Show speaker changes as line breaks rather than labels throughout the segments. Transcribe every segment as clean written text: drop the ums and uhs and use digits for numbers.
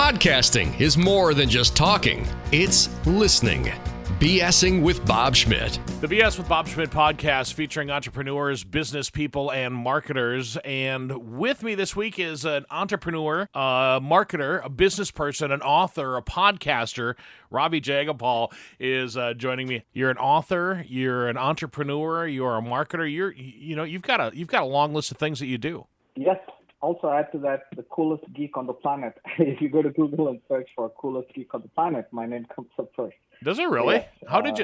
Podcasting is more than just talking, it's listening. BSing with Bob Schmidt.
The BS with Bob Schmidt podcast featuring entrepreneurs, business people, and marketers. And with me this week is an entrepreneur, a marketer, a business person, an author, a podcaster. Ravi Jayagopal is joining me. You're an author, you're an entrepreneur, you're a marketer. You've got a long list of things that you do.
Yes. Also add to that, the coolest geek on the planet. If you go to Google and search for coolest geek on the planet, my name comes up first.
Does it really?
Yes.
How did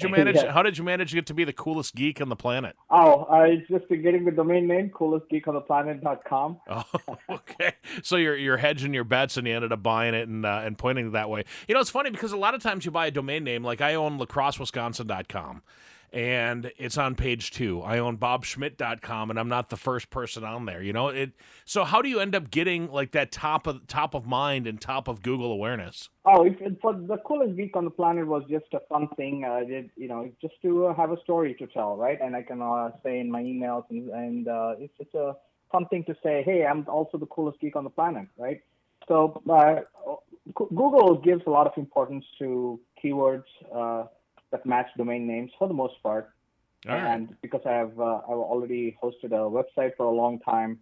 you manage?
Yes.
How did you manage to get to be the coolest geek on the planet?
It's just getting the domain name, coolestgeekontheplanet.com.
Oh, okay. So you're hedging your bets, and you ended up buying it and pointing it that way. You know, it's funny because a lot of times you buy a domain name, like I own lacrossewisconsin.com. And it's on page 2. I own bobschmidt.com, and I'm not the first person on there. You know it. So how do you end up getting like that top of mind and top of Google awareness?
For the coolest geek on the planet was just a fun thing. Just to have a story to tell, right? And I can say in my emails, and it's just a fun thing to say. Hey, I'm also the coolest geek on the planet, right? So Google gives a lot of importance to keywords that match domain names for the most part.
All right.
And because I've already hosted a website for a long time,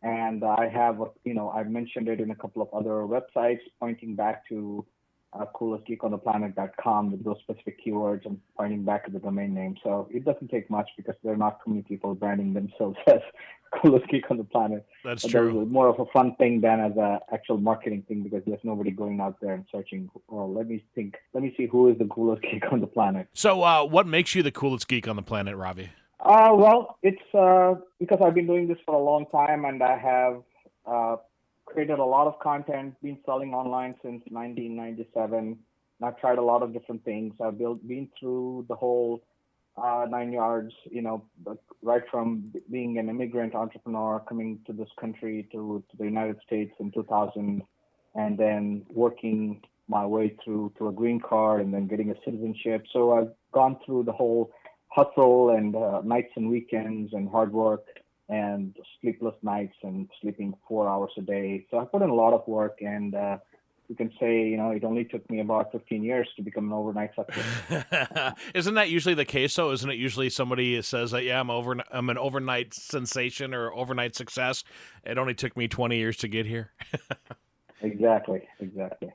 and I have, I've mentioned it in a couple of other websites pointing back to coolestgeekontheplanet.com with those specific keywords and pointing back to the domain name. So it doesn't take much because there are not too many people branding themselves as coolest geek on the planet.
That's true.
It's more of a fun thing than as an actual marketing thing because there's nobody going out there and searching, let me see who is the coolest geek on the planet.
So what makes you the coolest geek on the planet, Ravi?
It's because I've been doing this for a long time, and I have created a lot of content, been selling online since 1997. And I've tried a lot of different things. I've been through the whole 9 yards, right from being an immigrant entrepreneur coming to this country to the United States in 2000, and then working my way through to a green card and then getting a citizenship. So I've gone through the whole hustle and nights and weekends and hard work and sleepless nights and sleeping 4 hours a day. So I put in a lot of work, and you can say, it only took me about 15 years to become an overnight success.
Isn't that usually the case, though? Isn't it usually somebody says that, yeah, I'm an overnight sensation or overnight success. It only took me 20 years to get here.
Exactly.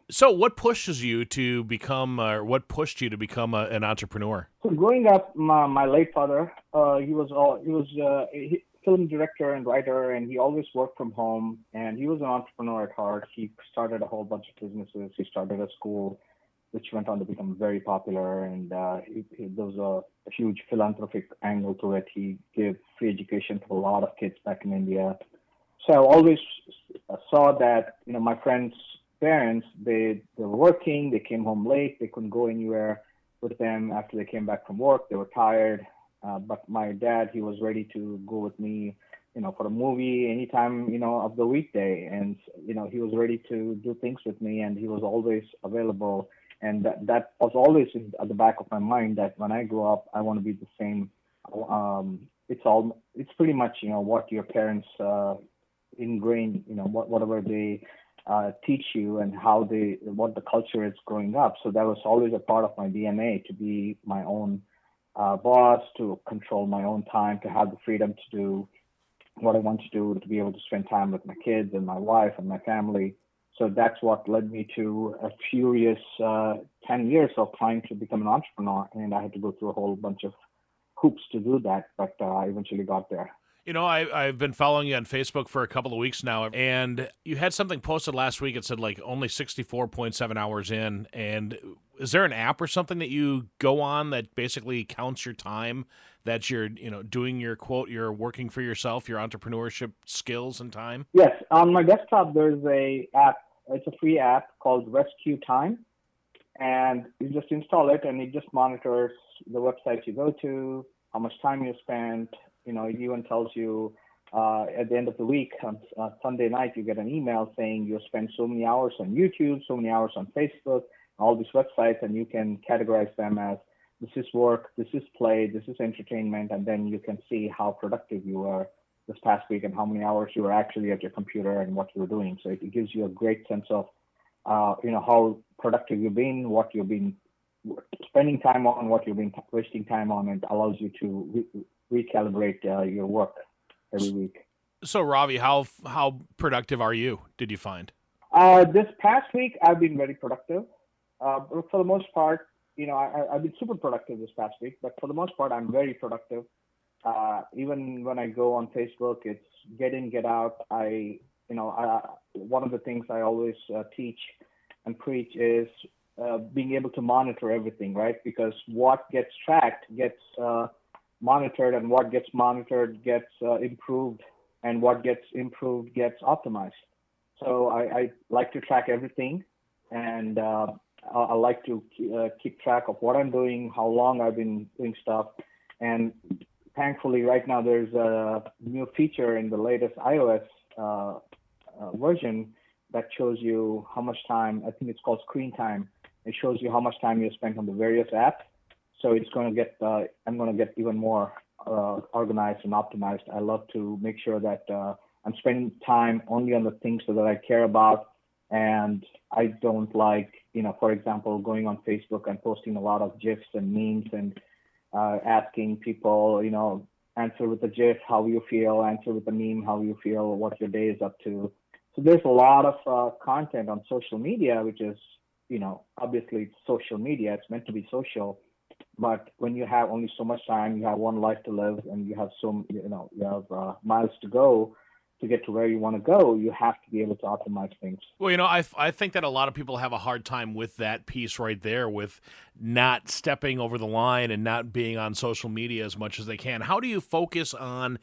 So what pushes you to become, or what pushed you to become an entrepreneur?
So growing up, my late father, he was a film director and writer, and he always worked from home, and he was an entrepreneur at heart. He started a whole bunch of businesses. He started a school, which went on to become very popular, and there was a huge philanthropic angle to it. He gave free education to a lot of kids back in India. So I always saw that, my friends' parents, they were working, they came home late, they couldn't go anywhere with them after they came back from work, they were tired. But my dad, he was ready to go with me, for a movie anytime, of the weekday. And, he was ready to do things with me, and he was always available. And that was always at the back of my mind that when I grow up, I want to be the same. It's pretty much, what your parents ingrained, whatever they teach you and what the culture is growing up. So that was always a part of my DNA, to be my own boss, to control my own time, to have the freedom to do what I want to do, to be able to spend time with my kids and my wife and my family. So that's what led me to a furious 10 years of trying to become an entrepreneur. And I had to go through a whole bunch of hoops to do that, but I eventually got there.
I've been following you on Facebook for a couple of weeks now, and you had something posted last week. It said like only 64.7 hours in. And is there an app or something that you go on that basically counts your time that you're, doing your you're working for yourself, your entrepreneurship skills and time?
Yes. On my desktop, there's a app. It's a free app called Rescue Time. And you just install it, and it just monitors the websites you go to, how much time you spent. It even tells you at the end of the week, on Sunday night, you get an email saying you spent so many hours on YouTube, so many hours on Facebook, all these websites, and you can categorize them as this is work, this is play, this is entertainment, and then you can see how productive you were this past week and how many hours you were actually at your computer and what you were doing. So it gives you a great sense of how productive you've been, what you've been spending time on, what you've been wasting time on. It allows you to recalibrate your work every week.
So, Ravi, how productive are you? Did you find?
This past week, I've been very productive. For the most part, I've been super productive this past week, but for the most part, I'm very productive. Even when I go on Facebook, it's get in, get out. One of the things I always teach and preach is being able to monitor everything, right? Because what gets tracked gets monitored, and what gets monitored gets improved, and what gets improved gets optimized. So I like to track everything, and I like to keep track of what I'm doing, how long I've been doing stuff, and thankfully right now there's a new feature in the latest iOS version that shows you how much time. I think it's called screen time. It shows you how much time you spent on the various apps. So it's going to get. I'm going to get even more organized and optimized. I love to make sure that I'm spending time only on the things that I care about, and I don't like, for example, going on Facebook and posting a lot of GIFs and memes and asking people, answer with a GIF how you feel, answer with a meme how you feel, what your day is up to. So there's a lot of content on social media, which is, obviously it's social media. It's meant to be social. But when you have only so much time, you have one life to live, and you have miles to go to get to where you want to go, you have to be able to optimize things.
Well, I think that a lot of people have a hard time with that piece right there, with not stepping over the line and not being on social media as much as they can. How do you focus on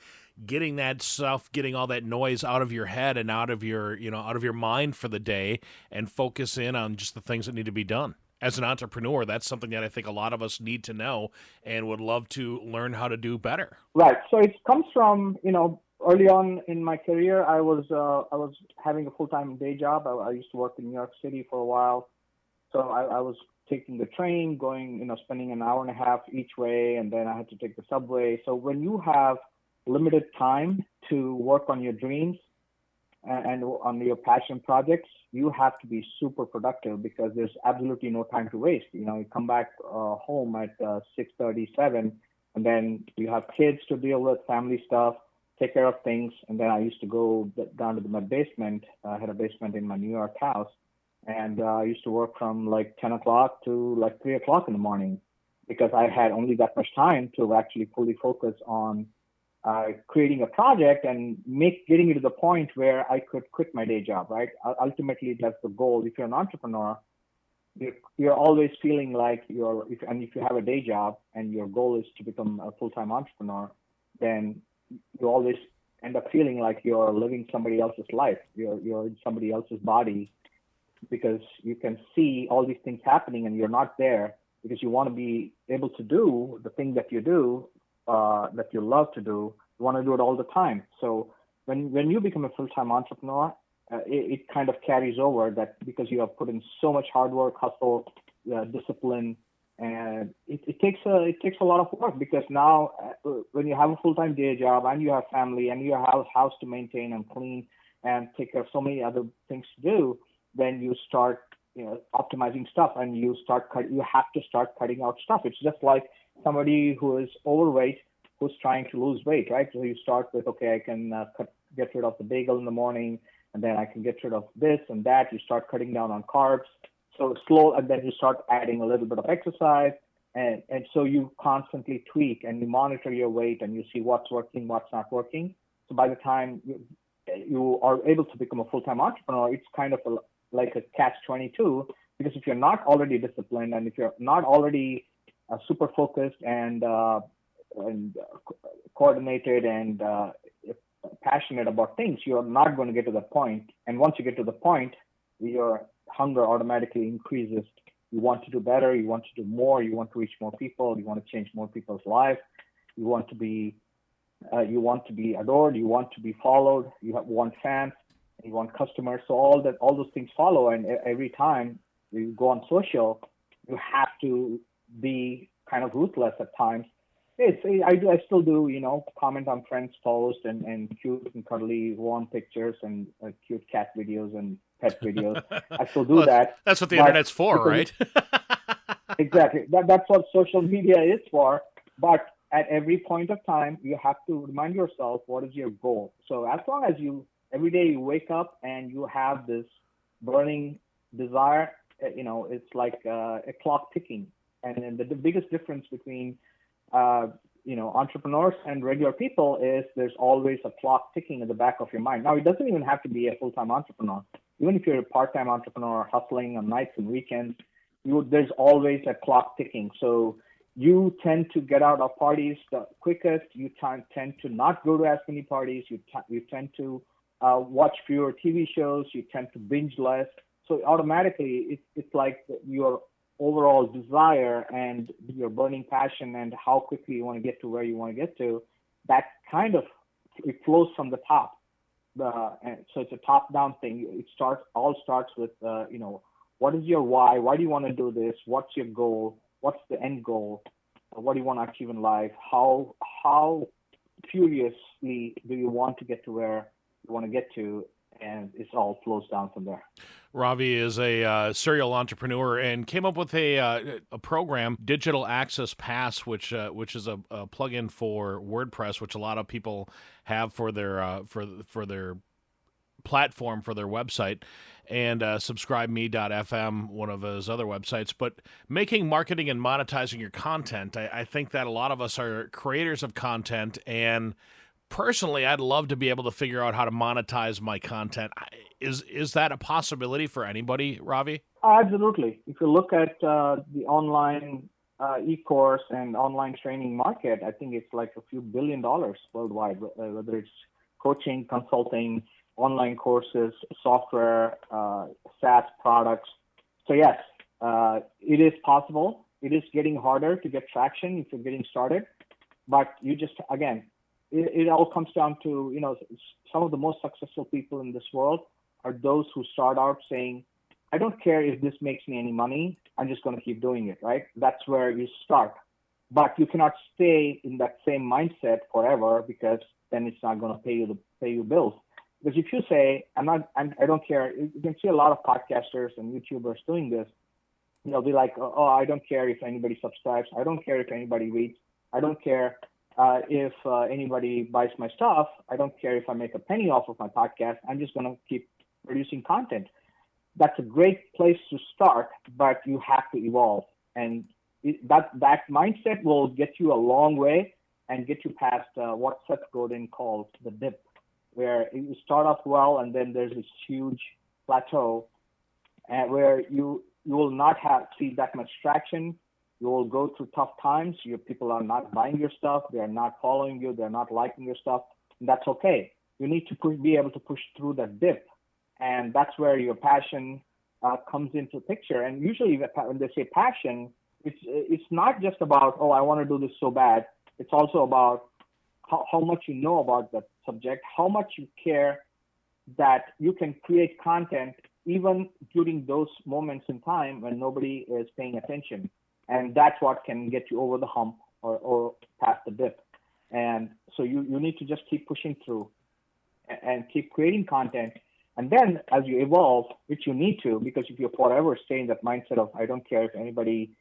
getting that stuff, getting all that noise out of your head and out of your mind for the day, and focus in on just the things that need to be done? As an entrepreneur, that's something that I think a lot of us need to know and would love to learn how to do better.
Right. So it comes from, early on in my career, I was having a full-time day job. I used to work in New York City for a while. So I was taking the train, going, spending an hour and a half each way, and then I had to take the subway. So when you have limited time to work on your dreams and on your passion projects, you have to be super productive, because there's absolutely no time to waste. You come back home at 6:37, and then you have kids to deal with, family stuff, take care of things. And then I used to go down to my basement. I had a basement in my New York house, and I used to work from like 10 o'clock to like 3 o'clock in the morning, because I had only that much time to actually fully focus on creating a project and getting it to the point where I could quit my day job, right? Ultimately, that's the goal. If you're an entrepreneur, you're always feeling like if you have a day job and your goal is to become a full-time entrepreneur, then you always end up feeling like you're living somebody else's life. You're in somebody else's body, because you can see all these things happening and you're not there, because you want to be able to do the thing that you do, that you love to do. You want to do it all the time. So when you become a full-time entrepreneur, it kind of carries over, that because you have put in so much hard work, hustle, discipline, and it takes a lot of work, because now when you have a full-time day job and you have family and you have a house to maintain and clean and take care of so many other things to do, then you start optimizing stuff, and you have to start cutting out stuff. It's just like somebody who is overweight who's trying to lose weight, right? So you start with, okay, I can get rid of the bagel in the morning, and then I can get rid of this and that. You start cutting down on carbs. So slow, and then you start adding a little bit of exercise, and so you constantly tweak and you monitor your weight, and you see what's working, what's not working. So by the time you are able to become a full-time entrepreneur, it's kind of like a catch-22, because if you're not already disciplined, and if you're not already super focused and coordinated and passionate about things, you're not going to get to that point. And once you get to the point, your hunger automatically increases. You want to do better. You want to do more. You want to reach more people. You want to change more people's lives. You want to be adored. You want to be followed. You want fans. You want customers. So all those things follow. And every time you go on social, you have to be kind of ruthless at times. I still do, comment on friends' posts and cute and cuddly warm pictures and cute cat videos and pet videos. I still do
Well,
that.
that's what the
But
internet's for,
because
right?
exactly. That's what social media is for. But at every point of time, you have to remind yourself what is your goal. So as long as every day you wake up and you have this burning desire, it's like a clock ticking. And then the biggest difference between, entrepreneurs and regular people is there's always a clock ticking in the back of your mind. Now, it doesn't even have to be a full-time entrepreneur. Even if you're a part-time entrepreneur hustling on nights and weekends, there's always a clock ticking. So you tend to get out of parties the quickest. You tend to not go to as many parties. You tend to watch fewer TV shows. You tend to binge less. So automatically, it's like your overall desire and your burning passion and how quickly you want to get to where you want to get to, that kind of, it flows from the top. And so it's a top-down thing. It all starts with, what is your why? Why do you want to do this? What's your goal? What's the end goal? What do you want to achieve in life? How furiously do you want to get to where you want to get to? And it all flows down from there.
Ravi is a serial entrepreneur and came up with a program, Digital Access Pass, which is a plugin for WordPress, which a lot of people have for their for their platform, for their website, and subscribeme.fm, one of his other websites. But making, marketing, and monetizing your content, I think that a lot of us are creators of content, and personally, I'd love to be able to figure out how to monetize my content. Is that a possibility for anybody, Ravi?
Absolutely. If you look at the online e-course and online training market, I think it's like a few $1 billion worldwide, whether it's coaching, consulting, online courses, software, SaaS products. So yes, it is possible. It is getting harder to get traction if you're getting started, but you just, again, it all comes down to, some of the most successful people in this world are those who start out saying, I don't care if this makes me any money, I'm just going to keep doing it, right? That's where you start. But you cannot stay in that same mindset forever, because then it's not going to pay you bills. Because if you say, I don't care, you can see a lot of podcasters and YouTubers doing this. They'll be like, oh, I don't care if anybody subscribes. I don't care if anybody reads. I don't care if anybody buys my stuff. I don't care if I make a penny off of my podcast. I'm just going to keep producing content. That's a great place to start, but you have to evolve. And that mindset will get you a long way and get you past what Seth Godin calls the dip, where you start off well and then there's this huge plateau where you will not see that much traction. You will go through tough times. Your people are not buying your stuff. They are not following you. They're not liking your stuff. And that's okay. You need to be able to push through that dip. And that's where your passion comes into picture. And usually when they say passion, it's not just about, oh, I want to do this so bad. It's also about how much you know about that subject, how much you care that you can create content even during those moments in time when nobody is paying attention. And that's what can get you over the hump or past the dip. And so you need to just keep pushing through and keep creating content. And then as you evolve, which you need to, because if you forever stay in that mindset of, I don't care if anybody,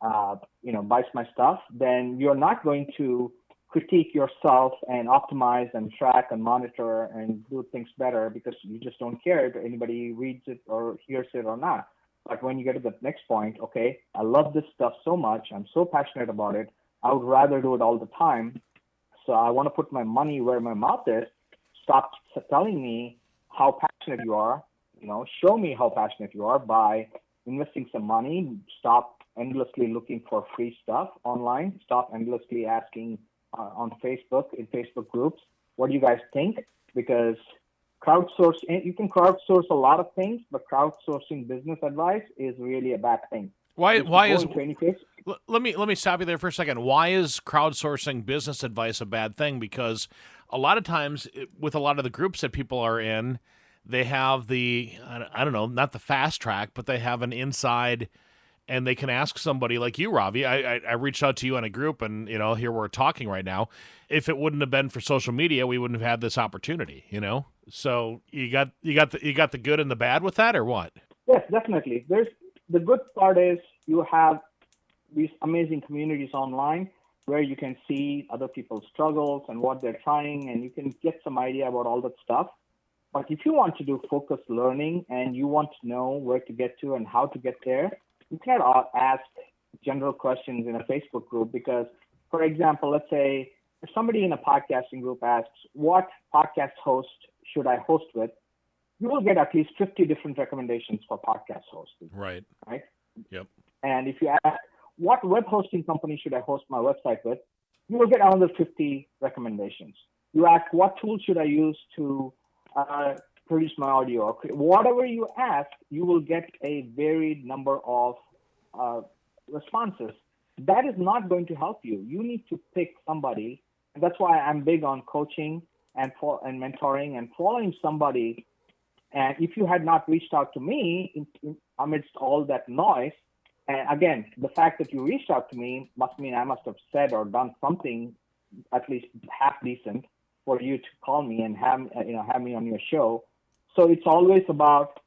buys my stuff, then you're not going to critique yourself and optimize and track and monitor and do things better, because you just don't care if anybody reads it or hears it or not. But when you get to the next point, okay, I love this stuff so much. I'm so passionate about it. I would rather do it all the time. So I want to put my money where my mouth is. Stop telling me how passionate you are. Show me how passionate you are by investing some money. Stop endlessly looking for free stuff online. Stop endlessly asking on Facebook, in Facebook groups, what do you guys think? Because you can crowdsource a lot of things, but crowdsourcing business advice is really a bad thing.
Let me stop you there for a second. Why is crowdsourcing business advice a bad thing? Because a lot of times with a lot of the groups that people are in, they have not the fast track, but they have an inside, and they can ask somebody like you, Ravi. I reached out to you in a group, and here we're talking right now. If it wouldn't have been for social media, we wouldn't have had this opportunity. So you got the good and the bad with that, or what?
Yes, definitely. The good part is you have these amazing communities online where you can see other people's struggles and what they're trying, and you can get some idea about all that stuff. But if you want to do focused learning and you want to know where to get to and how to get there, you cannot ask general questions in a Facebook group because, for example, let's say if somebody in a podcasting group asks, what podcast host should I host with? You will get at least 50 different recommendations for podcast hosting.
Right.
Right.
Yep.
And if you ask, what web hosting company should I host my website with? You will get another 50 recommendations. You ask, what tool should I use to produce my audio? Or whatever you ask, you will get a varied number of responses. That is not going to help you. You need to pick somebody. And that's why I'm big on coaching and mentoring and following somebody. And if you had not reached out to me amidst all that noise, and again, the fact that you reached out to me must mean I must have said or done something at least half decent for you to call me and have me on your show. So it's always about,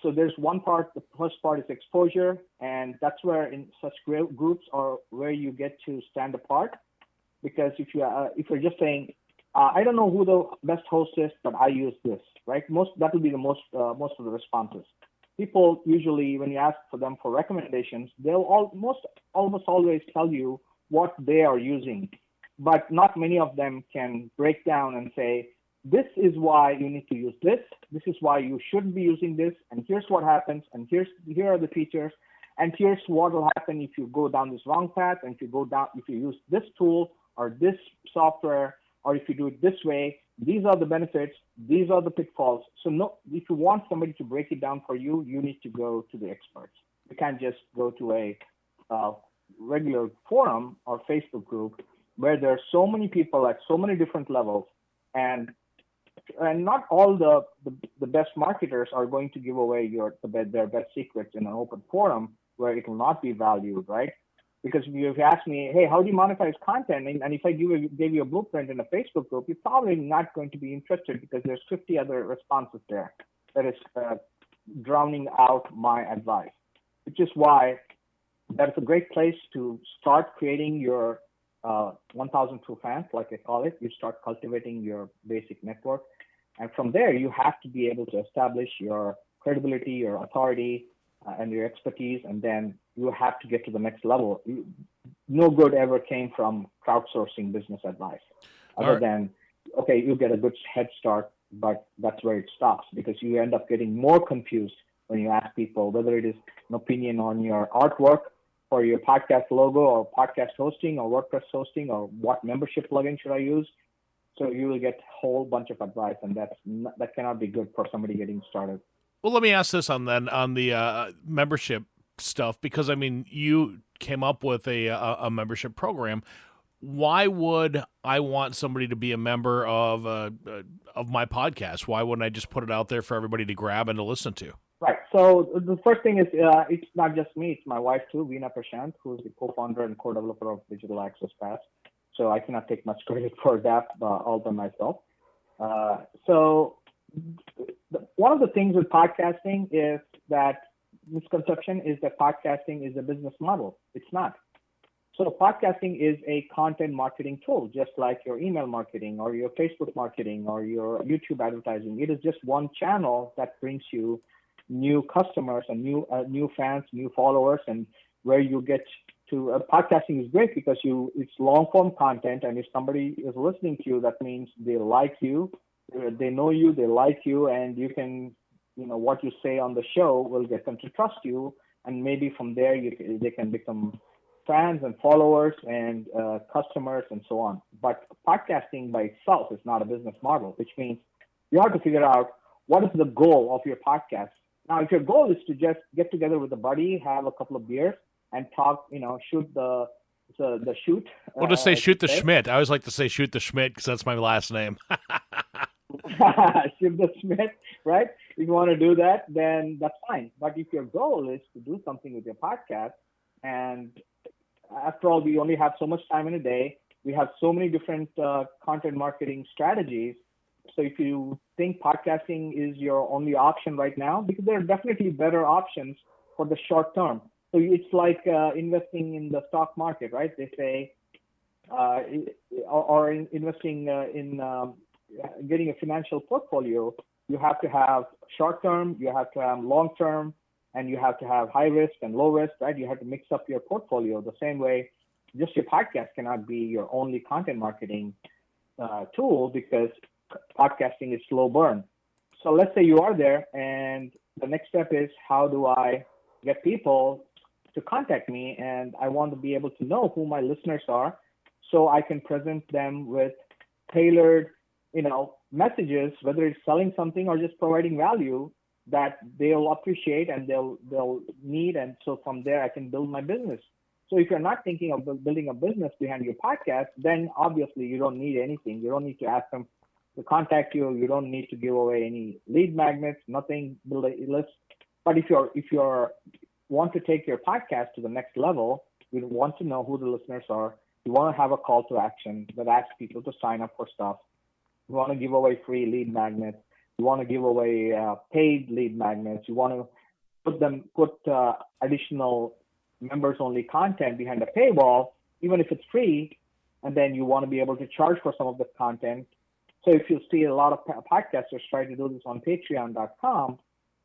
so there's one part, the first part is exposure, and that's where in such groups are where you get to stand apart. Because if you're just saying, I don't know who the best host is, but I use this, right? That will be the most of the responses. People usually, when you ask for them for recommendations, they'll almost always tell you what they are using, but not many of them can break down and say, this is why you need to use this. This is why you shouldn't be using this. And here's what happens. And here are the features. And here's what will happen if you go down this wrong path. And if you use this tool or this software, or if you do it this way, these are the benefits, these are the pitfalls. So if you want somebody to break it down for you, you need to go to the experts. You can't just go to a regular forum or Facebook group where there are so many people at so many different levels, and not all the best marketers are going to give away their best secrets in an open forum where it will not be valued, right? Because if you ask me, hey, how do you monetize content? And if I gave you a blueprint in a Facebook group, you're probably not going to be interested because there's 50 other responses there that is drowning out my advice, which is why that's a great place to start creating your 1,000 true fans, like I call it. You start cultivating your basic network. And from there, you have to be able to establish your credibility, your authority, and your expertise, and then you have to get to the next level. No good ever came from crowdsourcing business advice, other than, okay, you get a good head start, but that's where it stops because you end up getting more confused when you ask people whether it is an opinion on your artwork or your podcast logo or podcast hosting or WordPress hosting or what membership plugin should I use. So you will get a whole bunch of advice, and that cannot be good for somebody getting started.
Well, let me ask this on the membership stuff, because I mean, you came up with a membership program. Why would I want somebody to be a member of my podcast? Why wouldn't I just put it out there for everybody to grab and to listen to?
Right. So the first thing is, it's not just me; it's my wife too, Veena Prashant, who is the co-founder and co-developer of Digital Access Pass. So I cannot take much credit for that all by myself. One of the things with podcasting is that misconception is that podcasting is a business model. It's not. So podcasting is a content marketing tool, just like your email marketing or your Facebook marketing or your YouTube advertising. It is just one channel that brings you new customers and new fans, new followers, and where you get to podcasting is great because it's long form content, and if somebody is listening to you, that means they like you, they know you, they like you, and you can, what you say on the show will get them to trust you, and maybe from there they can become fans and followers and customers and so on. But podcasting by itself is not a business model, which means you have to figure out what is the goal of your podcast. Now, if your goal is to just get together with a buddy, have a couple of beers, and talk, shoot the shoot.
Well, just say shoot the Schmidt. I always like to say shoot the Schmidt because that's my last name.
Shoot the Schmidt, right? If you want to do that, then that's fine. But if your goal is to do something with your podcast, and after all, we only have so much time in a day, we have so many different content marketing strategies, So if you think podcasting is your only option right now, because there are definitely better options for the short term. So it's like investing in the stock market, right? They say, or investing in getting a financial portfolio, you have to have short term, you have to have long term, and you have to have high risk and low risk, right? You have to mix up your portfolio the same way. Just your podcast cannot be your only content marketing tool, because podcasting is slow burn. So let's say you are there, and the next step is, how do I get people to contact me? And I want to be able to know who my listeners are, so I can present them with tailored, messages, whether it's selling something or just providing value that they'll appreciate and they'll need. And so from there, I can build my business. So if you're not thinking of building a business behind your podcast, then obviously you don't need anything. You don't need to ask them to contact you. You don't need to give away any lead magnets, nothing, build a list. But if you're want to take your podcast to the next level, you want to know who the listeners are. You want to have a call to action that asks people to sign up for stuff. You want to give away free lead magnets. You want to give away paid lead magnets. You want to put additional members-only content behind a paywall, even if it's free, and then you want to be able to charge for some of the content. So if you see a lot of podcasters try to do this on Patreon.com,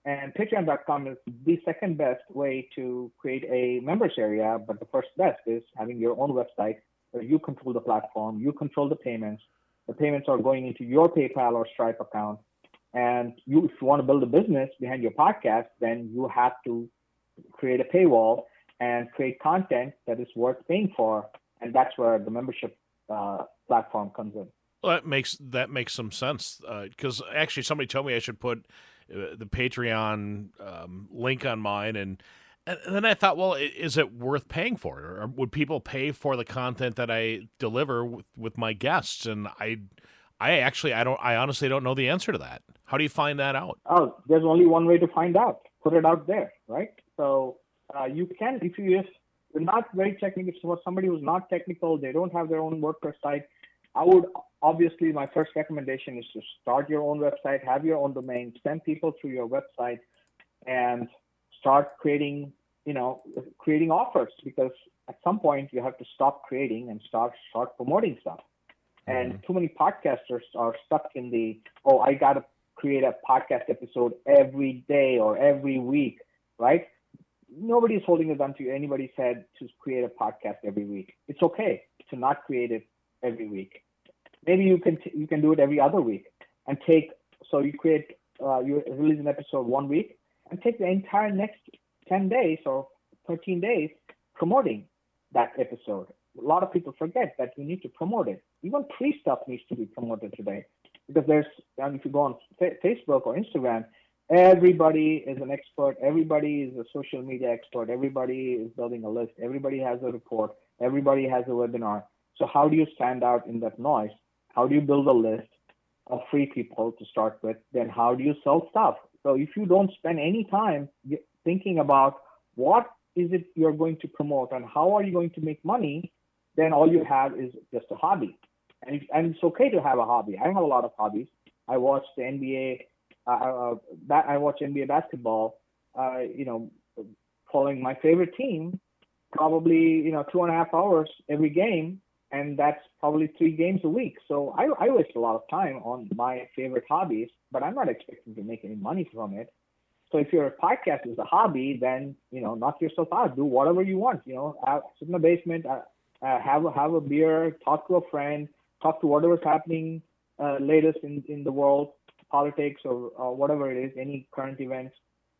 and Patreon.com is the second best way to create a members area, but the first best is having your own website where you control the platform, you control the payments. The payments are going into your PayPal or Stripe account. And if you want to build a business behind your podcast, then you have to create a paywall and create content that is worth paying for. And that's where the membership platform comes in.
Well, that makes some sense, because actually somebody told me I should put the Patreon link on mine, and then I thought, well, is it worth paying for it, or would people pay for the content that I deliver with my guests? And I honestly don't know the answer to that. How do you find that out?
Oh, there's only one way to find out. Put it out there, right? So you can, if you're not very technical, if for somebody who's not technical, they don't have their own WordPress site, I would, obviously, my first recommendation is to start your own website, have your own domain, send people through your website, and start creating offers, because at some point you have to stop creating and start promoting stuff. And too many podcasters are stuck in I got to create a podcast episode every day or every week, right? Nobody's holding a gun to you. Anybody said to create a podcast every week. It's okay to not create it every week. Maybe you can do it every other week, and you release an episode 1 week and take the entire next 10 days or 13 days promoting that episode. A lot of people forget that you need to promote it. Even free stuff needs to be promoted today, because if you go on Facebook or Instagram, everybody is an expert. Everybody is a social media expert. Everybody is building a list. Everybody has a report. Everybody has a webinar. So how do you stand out in that noise? How do you build a list of free people to start with? Then how do you sell stuff? So if you don't spend any time thinking about what is it you're going to promote and how are you going to make money, then all you have is just a hobby. And it's okay to have a hobby. I have a lot of hobbies. I watch the NBA. I watch NBA basketball. Following my favorite team, probably 2.5 hours every game, and that's probably 3 games a week. So I waste a lot of time on my favorite hobbies, but I'm not expecting to make any money from it. So if your podcast is a hobby, then knock yourself out. Do whatever you want. Sit in the basement, have a beer, talk to a friend, talk to whatever's happening latest in the world, politics or whatever it is, any current events.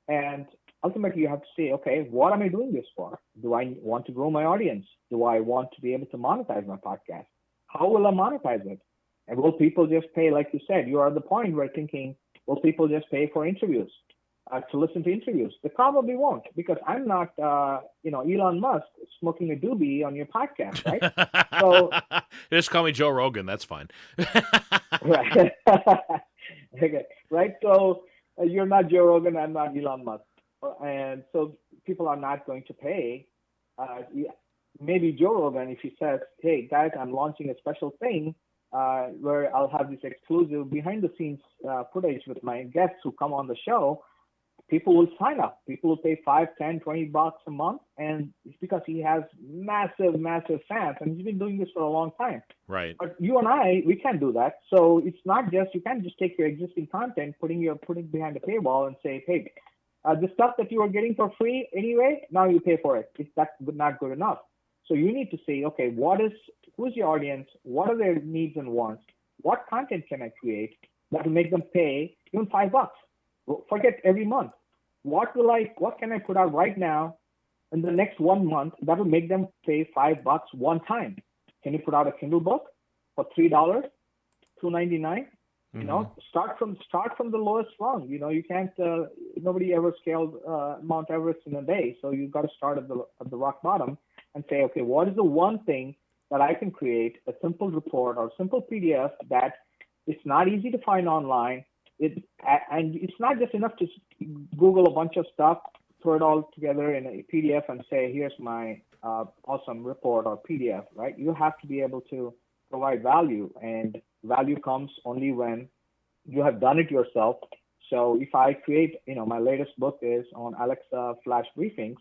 And ultimately, you have to say, okay, what am I doing this for? Do I want to grow my audience? Do I want to be able to monetize my podcast? How will I monetize it? And will people just pay, like you said, you are at the point where thinking, will people just pay for interviews, to listen to interviews? They probably won't, because I'm not, Elon Musk smoking a doobie on your podcast, right? So
just call me Joe Rogan. That's fine.
Right. Okay. Right. So you're not Joe Rogan. I'm not Elon Musk. And so people are not going to pay. Maybe Joe Rogan, if he says, hey, guys, I'm launching a special thing, where I'll have this exclusive behind the scenes footage with my guests who come on the show. People will sign up. People will pay $5, $10, $20 a month, and it's because he has massive fans, and he's been doing this for a long time.
Right.
But you and I, we can't do that. So it's not just, you can't just take your existing content, putting it behind a paywall and say, hey, the stuff that you were getting for free anyway, now you pay for it. That's not good enough. So you need to say, okay, who's your audience? What are their needs and wants? What content can I create that will make them pay even $5? Forget every month. What can I put out right now in the next 1 month that will make them pay $5 one time? Can you put out a Kindle book for $3, $2.99? Mm-hmm. You know, start from the lowest rung. You know, you can't. Nobody ever scaled Mount Everest in a day, so you've got to start at the rock bottom and say, okay, what is the one thing that I can create, a simple report or simple PDF that it's not easy to find online. And it's not just enough to Google a bunch of stuff, throw it all together in a PDF and say, here's my awesome report or PDF, right? You have to be able to provide value, and value comes only when you have done it yourself. So if I create, my latest book is on Alexa flash briefings.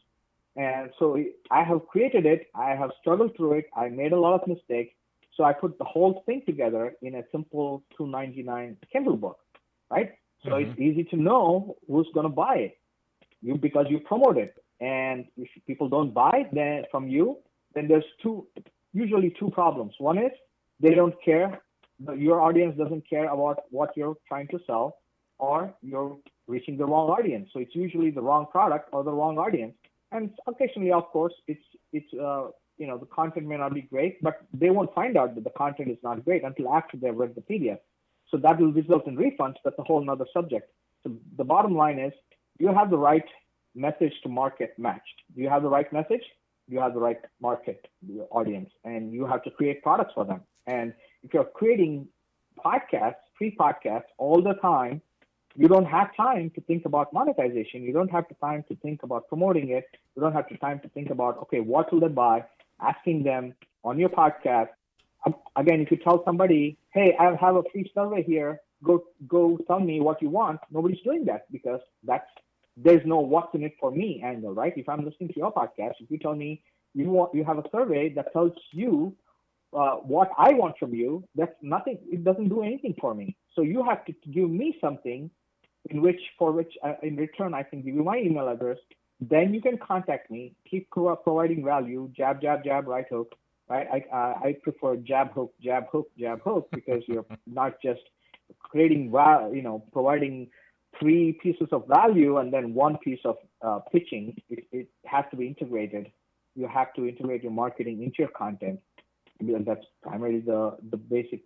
And so I have created it. I have struggled through it. I made a lot of mistakes. So I put the whole thing together in a simple $2.99 Kindle book. Right? So It's easy to know who's going to buy it because you promote it. And if people don't buy then from you, then there's usually two problems. One is they don't care. Your audience doesn't care about what you're trying to sell, or you're reaching the wrong audience. So it's usually the wrong product or the wrong audience. And occasionally, of course, it's the content may not be great, but they won't find out that the content is not great until after they've read the PDF. So that will result in refunds. That's a whole nother subject. So the bottom line is, you have the right message to market matched. Do you have the right message? You have the right market, your audience, and you have to create products for them. And if you're creating free podcasts all the time, you don't have time to think about monetization. You don't have the time to think about promoting it. You don't have the time to think about, okay, what will they buy? Asking them on your podcast. Again, if you tell somebody, hey, I have a free survey here, go tell me what you want, nobody's doing that because there's no what's in it for me angle, right? If I'm listening to your podcast, if you tell me you have a survey that tells you what I want from you, that's nothing. It doesn't do anything for me. So you have to give me something in return I can give you my email address. Then you can contact me, keep providing value, jab, right hook. Right? I prefer jab hook because you're not just creating, providing 3 pieces of value and then 1 piece of pitching. It has to be integrated. You have to integrate your marketing into your content. And that's primarily the basis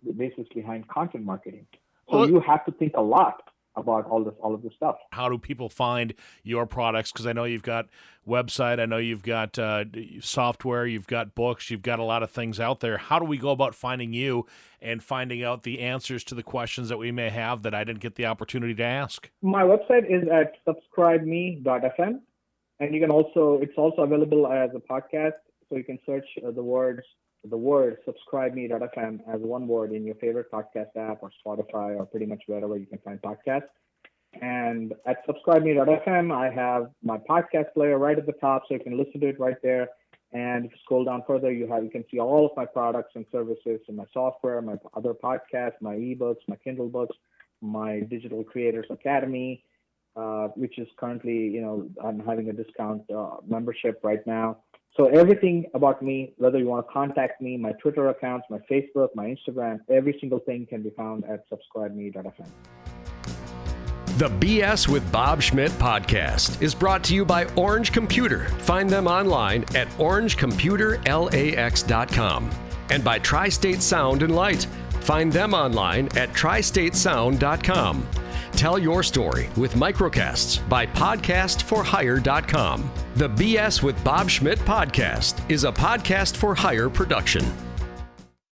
behind content marketing. So you have to think a lot about all of this stuff.
How do people find your products? Because I know you've got website, I know you've got software, you've got books, you've got a lot of things out there. How do we go about finding you and finding out the answers to the questions that we may have that I didn't get the opportunity to ask?
My website is at subscribeme.fm, and it's also available as a podcast. So you can search the word subscribeme.fm as one word in your favorite podcast app or Spotify or pretty much wherever you can find podcasts. And at subscribeme.fm, I have my podcast player right at the top, so you can listen to it right there. And if you scroll down further, you can see all of my products and services and my software, my other podcasts, my ebooks, my Kindle books, my Digital Creators Academy, which is currently, I'm having a discount membership right now. So everything about me, whether you want to contact me, my Twitter accounts, my Facebook, my Instagram, every single thing can be found at subscribeme.fm.
The BS with Bob Schmidt podcast is brought to you by Orange Computer. Find them online at orangecomputerlax.com. And by Tri-State Sound and Light. Find them online at tristatesound.com. Tell your story with microcasts by podcastforhire.com. The BS with Bob Schmidt podcast is a podcast for hire production.